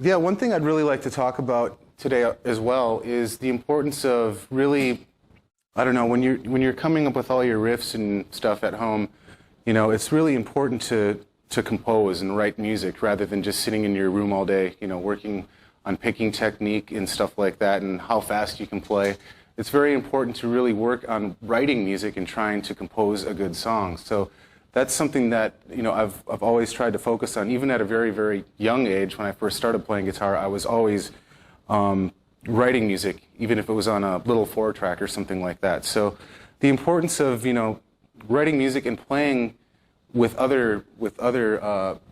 Yeah, one thing I'd really like to talk about today as well is the importance of really, I don't know, when you're coming up with all your riffs and stuff at home, you know, it's really important to compose and write music rather than just sitting in your room all day, you know, working on picking technique and stuff like that and how fast you can play. It's very important to really work on writing music and trying to compose a good song. So that's something that, you know, I've always tried to focus on. Even at a very, very young age, when I first started playing guitar, I was always writing music, even if it was on a little 4-track or something like that. So the importance of, you know, writing music and playing with other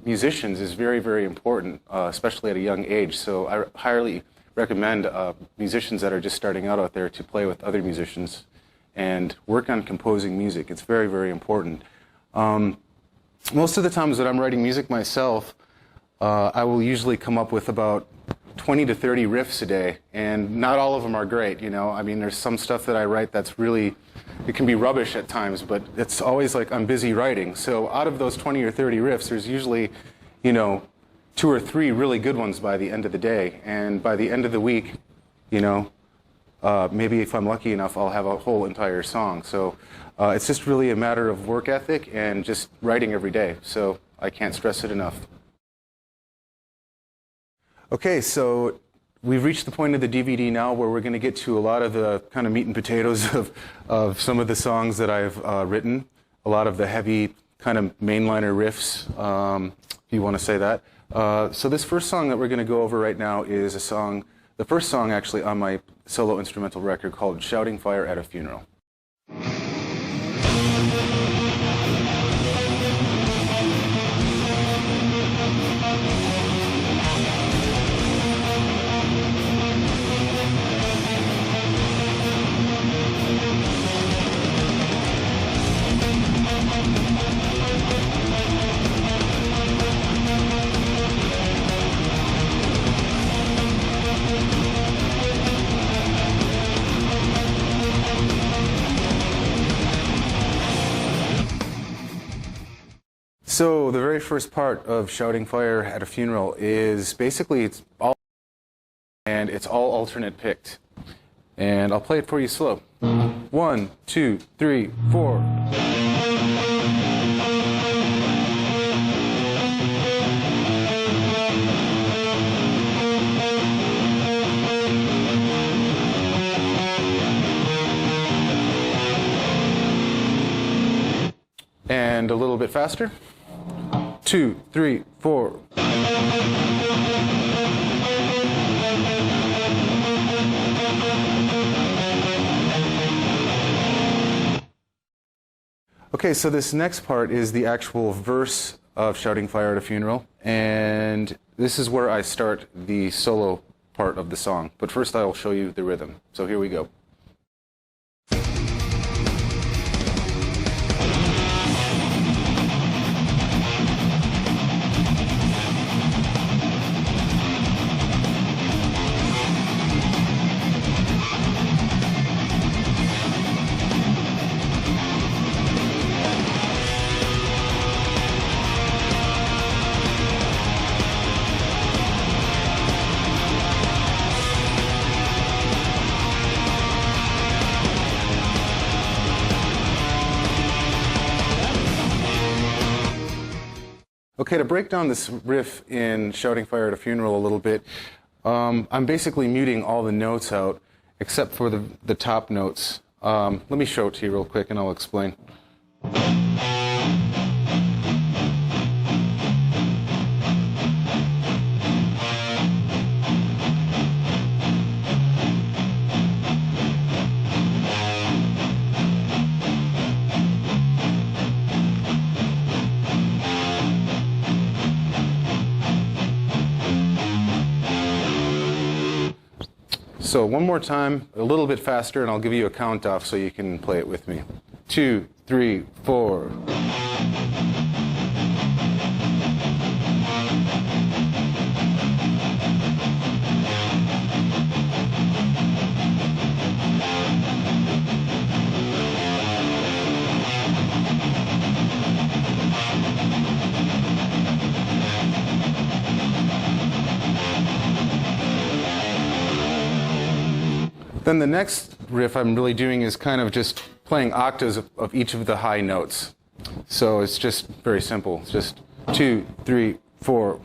musicians is very, very important, especially at a young age. So I highly recommend musicians that are just starting out there to play with other musicians and work on composing music. It's very, very important. Most of the times that I'm writing music myself, I will usually come up with about 20 to 30 riffs a day, and not all of them are great, you know. I mean, there's some stuff that I write that's really, it can be rubbish at times, but it's always like I'm busy writing. So out of those 20 or 30 riffs, there's usually, you know, 2 or 3 really good ones by the end of the day. And by the end of the week, you know, maybe if I'm lucky enough, I'll have a whole entire song. So it's just really a matter of work ethic and just writing every day. So I can't stress it enough. Okay, so we've reached the point of the DVD now where we're going to get to a lot of the kind of meat and potatoes of some of the songs that I've written, a lot of the heavy kind of mainliner riffs, if you want to say that. So this first song that we're going to go over right now is a song, the first song actually on my solo instrumental record called Shouting Fire at a Funeral. So the very first part of Shouting Fire at a Funeral is basically it's all alternate picked. And I'll play it for you slow. 1, 2, 3, 4. And a little bit faster. 2, 3, 4. Okay, so this next part is the actual verse of Shouting Fire at a Funeral, and this is where I start the solo part of the song. But first I'll show you the rhythm. So here we go. Okay, to break down this riff in Shouting Fire at a Funeral a little bit, I'm basically muting all the notes out except for the top notes. Let me show it to you real quick and I'll explain. So one more time, a little bit faster, and I'll give you a count off so you can play it with me. 2, 3, 4. Then the next riff I'm really doing is kind of just playing octaves of each of the high notes. So it's just very simple. It's just 2, 3, 4.